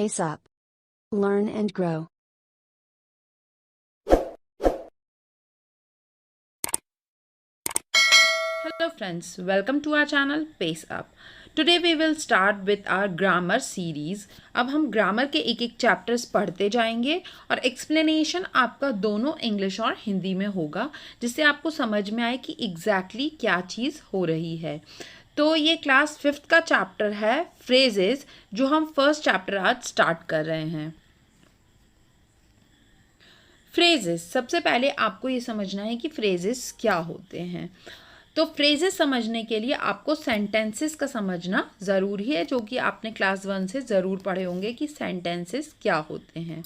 Pace Up. Learn and grow. Hello friends, welcome to our channel Pace Up. Today we will start with our grammar series. अब हम grammar के एक एक chapters पढ़ते जाएंगे और एक्सप्लेनेशन आपका दोनों इंग्लिश और हिंदी में होगा, जिससे आपको समझ में आए कि एग्जैक्टली क्या चीज़ हो रही है। तो ये क्लास 5th का चैप्टर है फ्रेजेस, जो हम फर्स्ट चैप्टर आज स्टार्ट कर रहे हैं। फ्रेजेस, सबसे पहले आपको ये समझना है कि फ्रेजेस क्या होते हैं। तो फ्रेजेस समझने के लिए आपको सेंटेंसेस का समझना ज़रूरी है, जो कि आपने क्लास 1 से ज़रूर पढ़े होंगे कि सेंटेंसेस क्या होते हैं।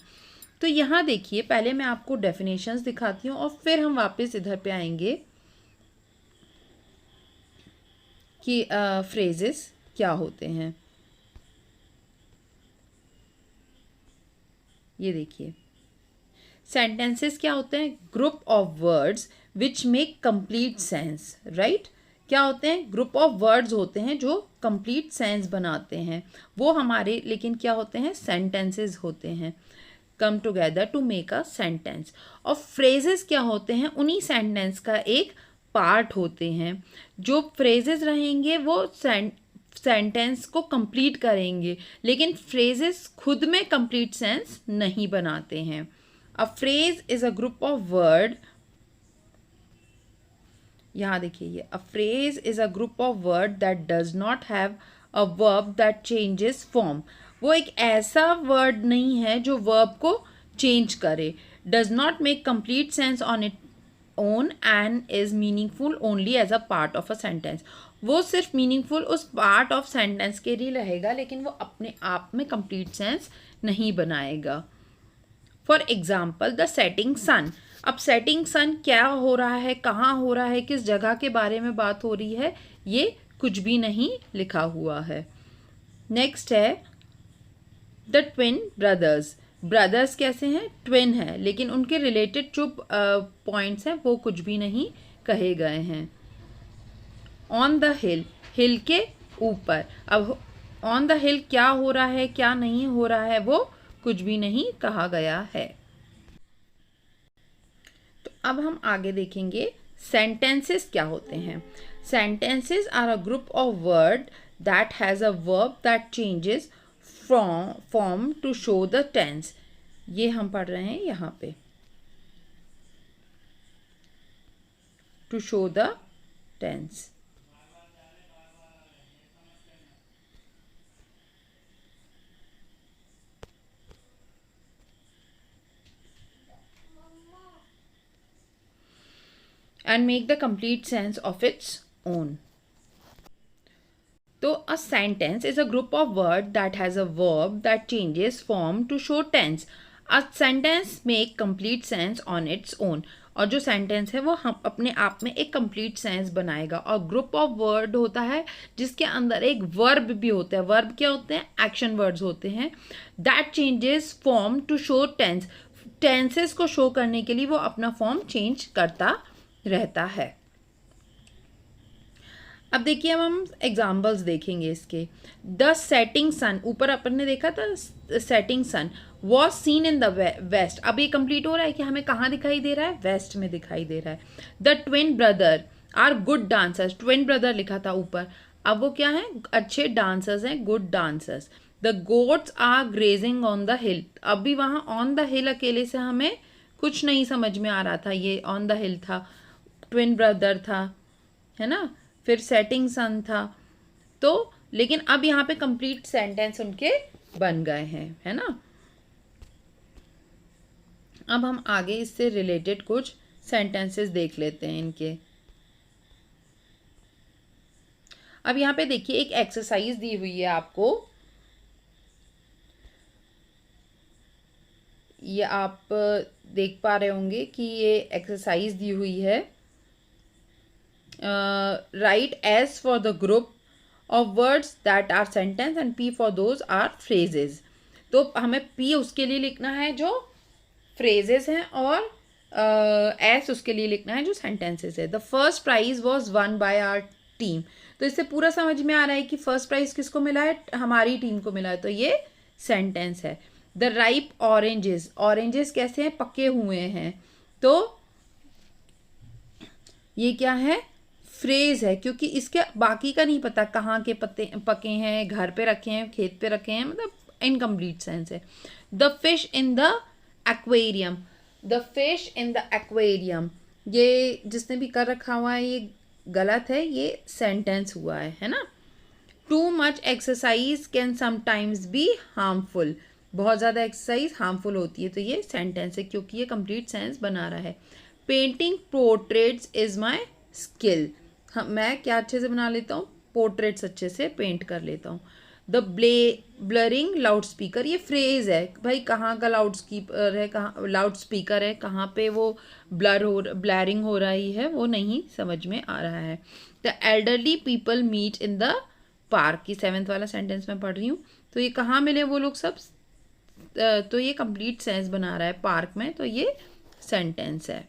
तो यहाँ देखिए, पहले मैं आपको डेफिनेशंस दिखाती हूँ और फिर हम वापस इधर पे आएंगे कि फ्रेजेस क्या होते हैं। ये देखिए, सेंटेंसेस क्या होते हैं? Group of words which make complete sense, right. क्या होते हैं? ग्रुप ऑफ वर्ड्स होते हैं जो कंप्लीट सेंस बनाते हैं, वो हमारे लेकिन क्या होते हैं? सेंटेंसेस होते हैं। Come together to make a sentence. और फ्रेजेस क्या होते हैं? उन्हीं सेंटेंस का एक पार्ट होते हैं। जो फ्रेजेस रहेंगे वो सेंटेंस को कंप्लीट करेंगे, लेकिन फ्रेजेस खुद में कंप्लीट सेंस नहीं बनाते हैं। A phrase is a group of word. यहाँ देखिए, ये a phrase is a group of word that does not have a verb that changes form. वो एक ऐसा word नहीं है जो verb को change करे. Does not make complete sense on its own and is meaningful only as a part of a sentence. वो सिर्फ मीनिंगफुल उस पार्ट ऑफ सेंटेंस के लिए रहेगा, लेकिन वो अपने आप में कंप्लीट सेंस नहीं बनाएगा। For example, the setting sun. अब सेटिंग सन क्या हो रहा है, कहाँ हो रहा है, किस जगह के बारे में बात हो रही है, ये कुछ भी नहीं लिखा हुआ है। नेक्स्ट है द ट्विन ब्रदर्स। ब्रदर्स कैसे हैं? ट्विन है, लेकिन उनके रिलेटेड जो पॉइंट्स हैं वो कुछ भी नहीं कहे गए हैं। ऑन द हिल, हिल के ऊपर। अब ऑन द हिल क्या हो रहा है, क्या नहीं हो रहा है, वो कुछ भी नहीं कहा गया है। तो अब हम आगे देखेंगे सेंटेंसेस क्या होते हैं। Sentences are a group of word that has a verb that changes from form to show the tense. ये हम पढ़ रहे हैं यहाँ पे, to show the tense. And make the complete sense of its own. So a sentence is a group of words that has a verb that changes form to show tense. A sentence make complete sense on its own. और जो sentence है वो हम अपने आप में एक complete sense बनाएगा। और ग्रुप ऑफ वर्ड होता है जिसके अंदर एक वर्ब भी होता है। वर्ब क्या होते हैं? एक्शन वर्ड्स होते हैं। That changes form to show tense. Tenses को शो करने के लिए वो अपना फॉर्म चेंज करता रहता है। अब देखिए, अब हम एग्जाम्पल्स देखेंगे इसके। द सेटिंग सन, ऊपर अपन ने देखा था setting sun was seen in the west. अब ये कंप्लीट हो रहा है कि हमें कहाँ दिखाई दे रहा है? वेस्ट में दिखाई दे रहा है। The twin brother are good dancers. Twin brother लिखा था ऊपर, अब वो क्या है? अच्छे डांसर्स हैं, good dancers. The goats are grazing on the hill. अब भी वहाँ ऑन द हिल अकेले से हमें कुछ नहीं समझ में आ रहा था। ये ऑन द हिल था, ट्विन ब्रदर था, है ना, फिर सेटिंग सन था। तो लेकिन अब यहाँ पे कंप्लीट सेंटेंस उनके बन गए हैं, है ना। अब हम आगे इससे रिलेटेड कुछ सेंटेंसेस देख लेते हैं इनके। अब यहाँ पे देखिए, एक एक्सरसाइज दी हुई है आपको। ये आप देख पा रहे होंगे कि ये एक्सरसाइज दी हुई है। write S for the group of words that are sentence and P for those are phrases. तो हमें P उसके लिए लिखना है जो phrases हैं, और S उसके लिए लिखना है जो sentences है। The first prize was won by our team. तो इससे पूरा समझ में आ रहा है कि फर्स्ट प्राइज किसको मिला है? हमारी टीम को मिला है। तो ये सेंटेंस है। द राइप ऑरेंजेस, ऑरेंजेस कैसे हैं, पके हुए हैं, तो ये क्या है, फ्रेज है, क्योंकि इसके बाकी का नहीं पता कहाँ के पत्ते पके हैं, घर पे रखे हैं, खेत पे रखे हैं, मतलब इनकम्प्लीट सेंस है। The fish in the aquarium, the fish in the aquarium, ये जिसने भी कर रखा हुआ है ये गलत है, ये सेंटेंस हुआ है ना। Too much exercise can sometimes be harmful, बहुत ज़्यादा एक्सरसाइज हार्मफुल होती है, तो ये सेंटेंस है क्योंकि ये कंप्लीट सेंस बना रहा है। Painting portraits is my skill, हाँ मैं क्या अच्छे से बना लेता हूँ, पोर्ट्रेट्स अच्छे से पेंट कर लेता हूँ। द ब्लरिंग लाउड स्पीकर, ये फ्रेज है भाई, कहाँ का लाउड स्पीकर है, कहाँ लाउड स्पीकर है, कहाँ पे वो ब्लैरिंग हो रही है, वो नहीं समझ में आ रहा है। The elderly people meet in the park, की 7th वाला सेंटेंस मैं पढ़ रही हूँ, तो ये कहाँ मिले वो लोग सब, तो ये कंप्लीट सेंस बना रहा है पार्क में, तो ये सेंटेंस है।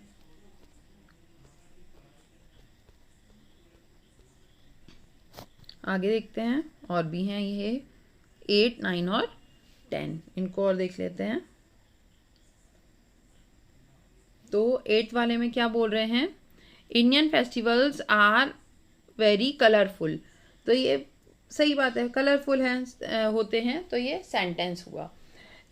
आगे देखते हैं, और भी हैं ये 8, 9 और 10, इनको और देख लेते हैं। तो 8 वाले में क्या बोल रहे हैं, Indian festivals are very colourful, तो ये सही बात है, कलरफुल हैं होते हैं, तो ये सेंटेंस हुआ।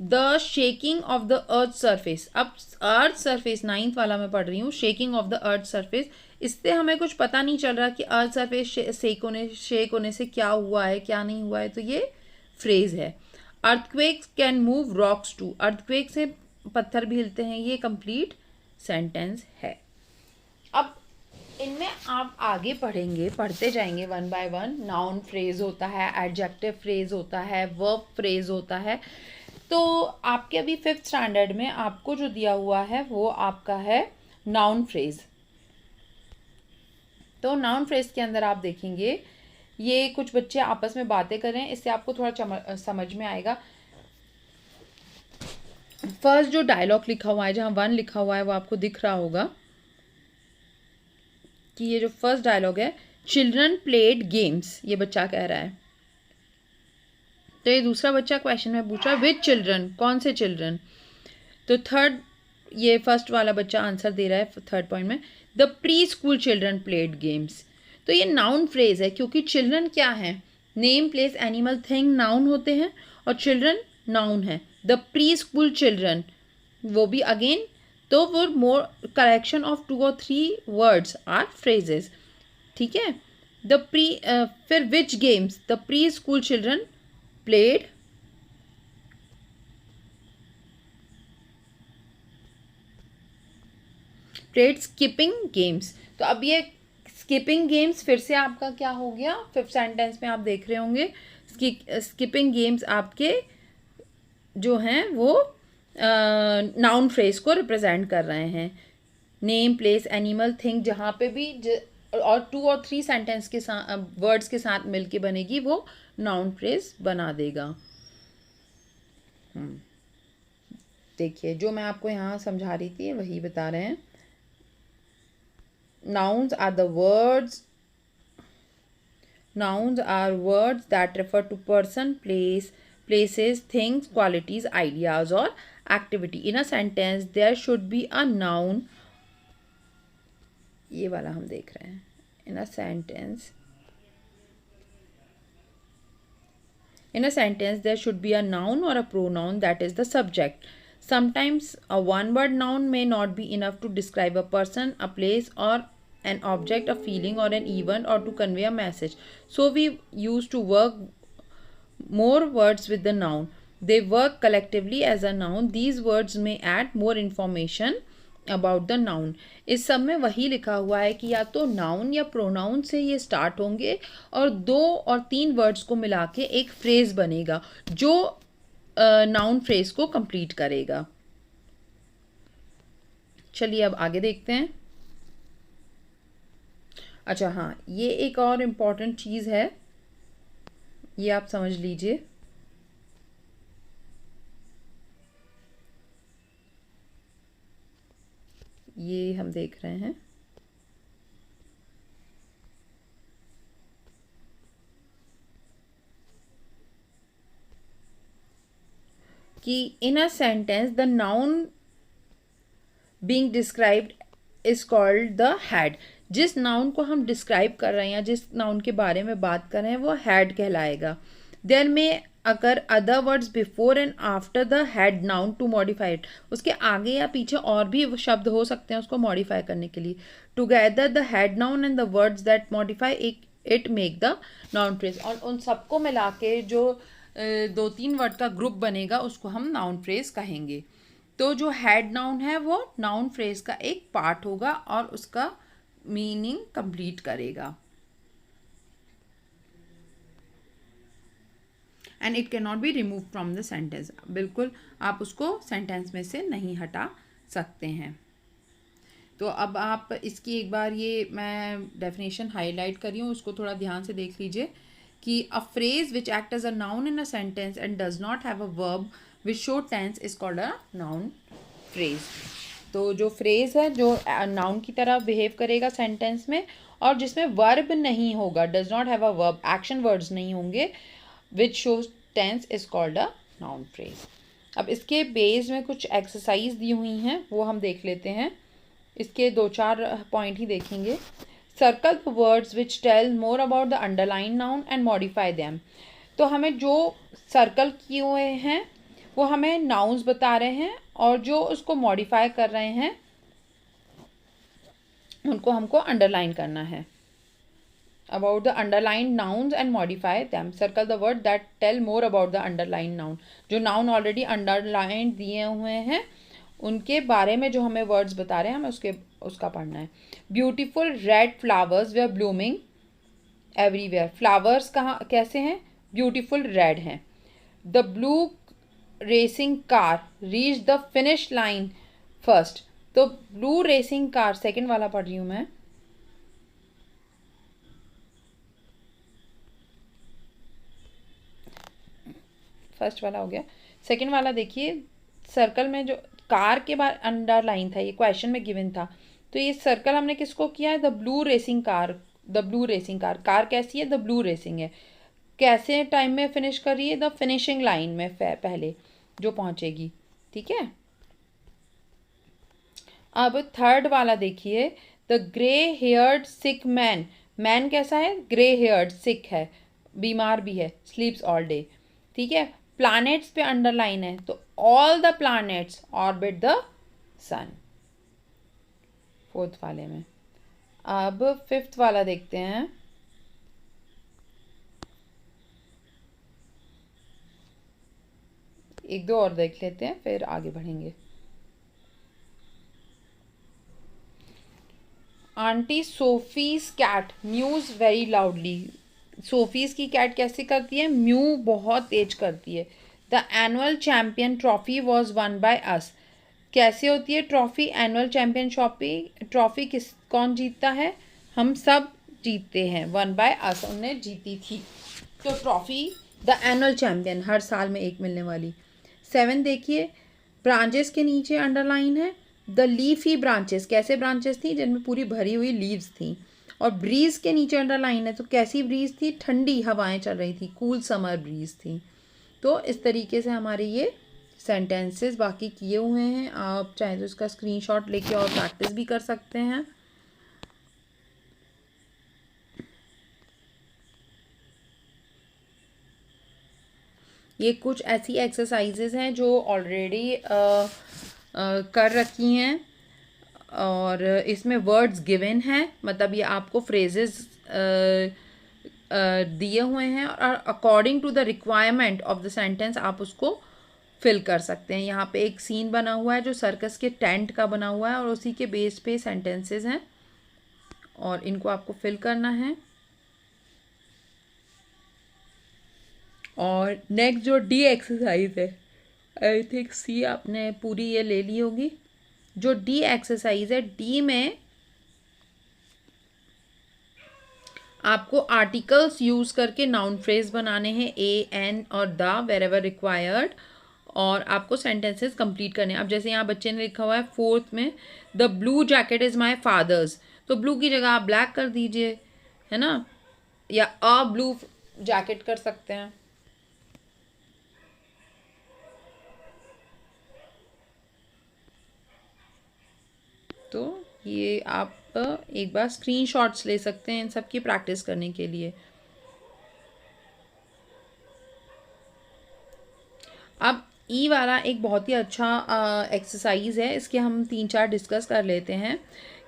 The shaking of the earth surface, अब अर्थ सरफेस 9th वाला मैं पढ़ रही हूँ, shaking of the earth surface, इससे हमें कुछ पता नहीं चल रहा कि अर्थ सरफेस शेक होने से क्या हुआ है क्या नहीं हुआ है, तो ये फ्रेज है। Earthquakes can move rocks too, earthquake से पत्थर भी हिलते हैं, ये कंप्लीट सेंटेंस है। अब इनमें आप आगे पढ़ेंगे, पढ़ते जाएंगे one by one. Noun phrase होता है, एडजेक्टिव फ्रेज होता है, वर्ब फ्रेज होता है। तो आपके अभी 5th स्टैंडर्ड में आपको जो दिया हुआ है वो आपका है नाउन फ्रेज। तो नाउन फ्रेज के अंदर आप देखेंगे ये कुछ बच्चे आपस में बातें कर रहे हैं, इससे आपको थोड़ा समझ में आएगा। फर्स्ट जो डायलॉग लिखा हुआ है, जहाँ 1 लिखा हुआ है, वो आपको दिख रहा होगा कि ये जो फर्स्ट डायलॉग है, चिल्ड्रन प्लेड गेम्स, ये बच्चा कह रहा है। तो ये दूसरा बच्चा क्वेश्चन में पूछ रहा है विच चिल्ड्रन, कौन से चिल्ड्रन। तो थर्ड, ये फर्स्ट वाला बच्चा आंसर दे रहा है थर्ड पॉइंट में, the preschool children played games. तो ये नाउन फ्रेज है, क्योंकि चिल्ड्रन क्या है, name place animal thing noun होते हैं, और चिल्ड्रन नाउन है। द प्री स्कूल चिल्ड्रन, वो भी अगेन, तो वो more collection of 2 or 3 words or phrases, ठीक है। द प्री फिर which games, the preschool children played skipping games. तो अब ये स्किपिंग गेम्स फिर से आपका क्या हो गया, 5th सेंटेंस में आप देख रहे होंगे, स्किपिंग गेम्स आपके जो हैं वो नाउन फ्रेज को रिप्रेजेंट कर रहे हैं। नेम प्लेस एनिमल थिंग, जहाँ पे भी और 2 or 3 सेंटेंस के साथ वर्ड्स के साथ मिलके बनेगी, वो नाउन फ्रेज बना देगा। देखिए जो मैं आपको यहाँ समझा रही थी वही बता रहे हैं। Nouns are words that refer to person, place, places, things, qualities, ideas or activity. In a sentence there should be a noun, ये वाला हम देख रहे हैं। In a sentence there should be a noun or a pronoun that is the subject. Sometimes a one-word noun may not be enough to describe a person, a place, or an object, a feeling, or an event, or to convey a message. So we used to work more words with the noun. They work collectively as a noun. These words may add more information about the noun. इस सब में वही लिखा हुआ है कि या तो नाउन या प्रोनाउन से ये स्टार्ट होंगे और 2 और 3 वर्ड्स को मिला के एक फ्रेज बनेगा जो नाउन फ्रेज को कंप्लीट करेगा। चलिए अब आगे देखते हैं। अच्छा हाँ, ये एक और इम्पॉर्टेंट चीज़ है, ये आप समझ लीजिए। ये हम देख रहे हैं कि in a sentence the noun being described is called the head. जिस नाउन को हम डिस्क्राइब कर रहे हैं या जिस नाउन के बारे में बात कर रहे हैं वो हेड कहलाएगा। देयर में अगर other words before and after the head noun to modify it, उसके आगे या पीछे और भी शब्द हो सकते हैं उसको मॉडिफाई करने के लिए। Together the head noun and the words that modify it make the noun phrase. और उन सबको मिला के जो 2-3 वर्ड का ग्रुप बनेगा उसको हम नाउन फ्रेज कहेंगे। तो जो हेड नाउन है वो नाउन फ्रेज का एक पार्ट होगा और उसका मीनिंग कंप्लीट करेगा। And it can not be remove from the sentence. बिल्कुल आप उसको सेंटेंस में से नहीं हटा सकते हैं। तो अब आप इसकी एक बार ये मैं डेफिनेशन हाईलाइट कर रही हूँ, उसको थोड़ा ध्यान से देख लीजिए कि a phrase which act as a noun in a sentence and does not have a verb which show tense is called a noun phrase. तो जो फ्रेज है जो नाउन की तरह बिहेव करेगा सेंटेंस में और जिसमें वर्ब नहीं होगा, does not have a verb, action words नहीं होंगे, which shows tense is called a noun phrase. अब इसके बेस में कुछ एक्सरसाइज दी हुई हैं वो हम देख लेते हैं। इसके 2-4 पॉइंट ही देखेंगे। Circle the words which tell more about the underline noun and modify them. तो हमें जो सर्कल किए हुए हैं वो हमें नाउन्स बता रहे हैं और जो उसको मॉडिफाई कर रहे हैं उनको हमको अंडरलाइन करना है। About the underline nouns and modify them. Circle the word that tell more about the underline noun. जो नाउन ऑलरेडी अंडरलाइन दिए हुए हैं उनके बारे में जो हमें वर्ड्स बता रहे हैं हमें उसका पढ़ना है। Beautiful red flowers they are blooming everywhere. Flowers कहाँ कैसे हैं? ब्यूटीफुल रेड हैं। The blue racing car reach the finish line first. तो ब्लू रेसिंग कार, सेकंड वाला पढ़ रही हूँ मैं। फर्स्ट वाला हो गया, सेकंड वाला देखिए। सर्कल में जो कार के बाद अंडरलाइन था, ये क्वेश्चन में गिवन था, तो ये सर्कल हमने किसको किया है? The blue racing car. The blue racing car, car कैसी है? द ब्लू रेसिंग है। कैसे टाइम में फिनिश कर रही है? द फिनिशिंग लाइन में पहले जो पहुंचेगी। ठीक है। अब थर्ड वाला देखिए, the grey heard sick man. Man कैसा है? ग्रे हेयर्ड, सिक है, बीमार भी है, स्लीप्स ऑल डे। ठीक है। प्लैनेट्स पे अंडरलाइन है तो all the planets orbit the sun, fourth वाले में। अब फिफ्थ वाला देखते हैं। एक दो और देख लेते हैं फिर आगे बढ़ेंगे। Aunty Sophie's cat mews very loudly. Sophie's की कैट कैसे करती है? म्यू बहुत तेज करती है। The annual champion trophy was won by us. कैसे होती है ट्रॉफी? एनुअल चैंपियन ट्रॉफी कौन जीतता है? हम सब जीतते हैं। वन बाय अस, उन्हें जीती थी। तो ट्रॉफी द एनुअल चैंपियन, हर साल में एक मिलने वाली। 7 देखिए, ब्रांचेस के नीचे अंडरलाइन है द लीफी ब्रांचेस। कैसे ब्रांचेस थी? जिनमें पूरी भरी हुई लीव्स थी। और ब्रीज के नीचे अंडरलाइन है, तो कैसी ब्रीज थी? ठंडी हवाएं चल रही थी, कूल समर ब्रीज थी। तो इस तरीके से हमारे ये सेंटेंसेस बाकी किए हुए हैं। आप चाहे तो इसका स्क्रीनशॉट लेके और प्रैक्टिस भी कर सकते हैं। ये कुछ ऐसी एक्सरसाइजेज हैं जो ऑलरेडी कर रखी हैं और इसमें वर्ड्स गिवन हैं, मतलब ये आपको फ्रेजेस दिए हुए हैं और according to the requirement of the sentence आप उसको फिल कर सकते हैं। यहाँ पे एक सीन बना हुआ है जो सर्कस के टेंट का बना हुआ है और उसी के बेस पे सेंटेंसेस हैं और इनको आपको फिल करना है। और नेक्स्ट जो डी एक्सरसाइज है, आई थिंक सी आपने पूरी ये ले ली होगी। जो डी एक्सरसाइज है, डी में आपको आर्टिकल्स यूज करके नाउन फ्रेज बनाने हैं, ए, एन और द वेरेवर रिक्वायर्ड, और आपको सेंटेंसेस कंप्लीट करने हैं। अब जैसे यहाँ बच्चे ने लिखा हुआ है 4th में, the blue jacket is my father's, तो ब्लू की जगह आप ब्लैक कर दीजिए, है ना, या अ ब्लू जैकेट कर सकते हैं। तो ये आप एक बार स्क्रीनशॉट्स ले सकते हैं इन सब की प्रैक्टिस करने के लिए। अब ई वाला एक बहुत ही अच्छा एक्सरसाइज है, इसके हम 3-4 डिस्कस कर लेते हैं।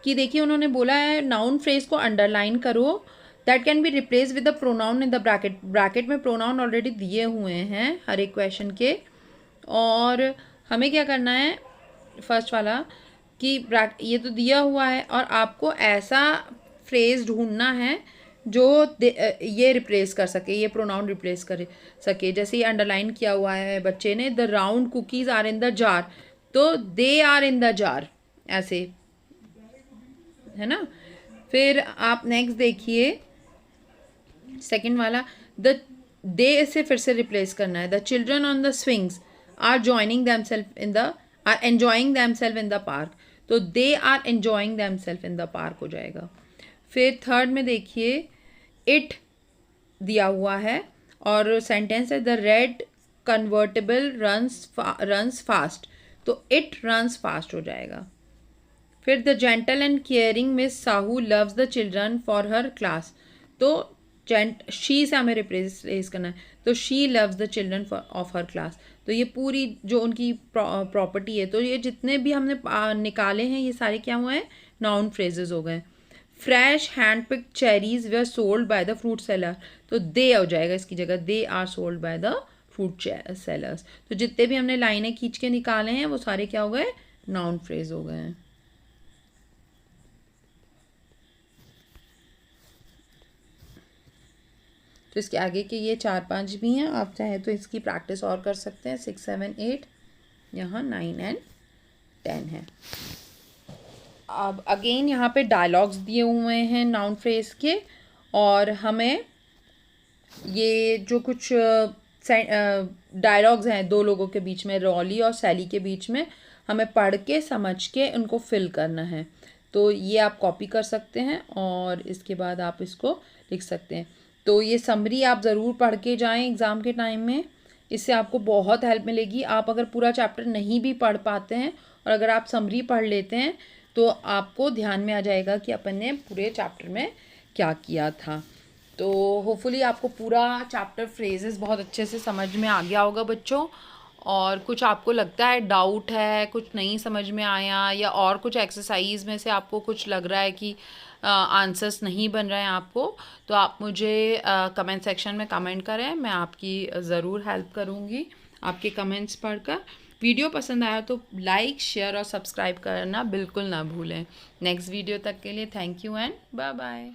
कि देखिए उन्होंने बोला है नाउन फ्रेज को अंडरलाइन करो that can be replace with the pronoun in the bracket. Bracket में प्रोनाउन ऑलरेडी दिए हुए हैं हर एक क्वेश्चन के, और हमें क्या करना है फर्स्ट वाला कि ये तो दिया हुआ है और आपको ऐसा फ्रेज ढूंढना है जो ये रिप्लेस कर सके, ये प्रोनाउन रिप्लेस कर सके। जैसे ये अंडरलाइन किया हुआ है बच्चे ने, the round cookies are in the jar, तो they are in the jar, ऐसे है ना। फिर आप नेक्स्ट देखिए सेकंड वाला, द दे से फिर से रिप्लेस करना है, the children on the swings are joining themselves in the are enjoying themselves in the park, तो they are enjoying themselves in the park हो जाएगा। फिर थर्ड में देखिए इट दिया हुआ है और सेंटेंस है the red convertible runs fast, तो इट रन्स फास्ट हो जाएगा। फिर the gentle and caring miss Sahu loves the children for her class, तो शी से हमें रिप्लेस करना है, तो she loves the children of her class. तो ये पूरी जो उनकी प्रॉपर्टी है, तो ये जितने भी हमने निकाले हैं ये सारे क्या हुए हैं, नाउन फ्रेजेस हो गए। Fresh hand pick cherries they are sold by the fruit seller, तो दे हो जाएगा इसकी जगह, they are sold by the fruit sellers. तो जितने भी हमने लाइनें खींच के निकाले हैं वो सारे क्या हो गए, नाउन फ्रेज हो गए हैं। तो इसके आगे के ये 4-5 भी हैं, आप चाहे तो इसकी प्रैक्टिस और कर सकते हैं। 6, 7, 8, यहाँ 9 एंड 10 है। अब अगेन यहाँ पे डायलॉग्स दिए हुए हैं नाउन फ्रेज के, और हमें ये जो कुछ डायलॉग्स हैं दो लोगों के बीच में, रॉली और सैली के बीच में, हमें पढ़ के समझ के उनको फिल करना है। तो ये आप कॉपी कर सकते हैं और इसके बाद आप इसको लिख सकते हैं। तो ये समरी आप ज़रूर पढ़ के जाएं एग्ज़ाम के टाइम में, इससे आपको बहुत हेल्प मिलेगी। आप अगर पूरा चैप्टर नहीं भी पढ़ पाते हैं और अगर आप समरी पढ़ लेते हैं तो आपको ध्यान में आ जाएगा कि अपन ने पूरे चैप्टर में क्या किया था। तो होपफुली आपको पूरा चैप्टर फ्रेजेस बहुत अच्छे से समझ में आ गया होगा बच्चों। और कुछ आपको लगता है डाउट है, कुछ नहीं समझ में आया, या और कुछ एक्सरसाइज में से आपको कुछ लग रहा है कि आंसर्स नहीं बन रहे हैं आपको, तो आप मुझे कमेंट सेक्शन में कमेंट करें, मैं आपकी ज़रूर हेल्प करूँगी आपके कमेंट्स पढ़कर। वीडियो पसंद आया तो लाइक, शेयर और सब्सक्राइब करना बिल्कुल ना भूलें। नेक्स्ट वीडियो तक के लिए thank you and bye bye.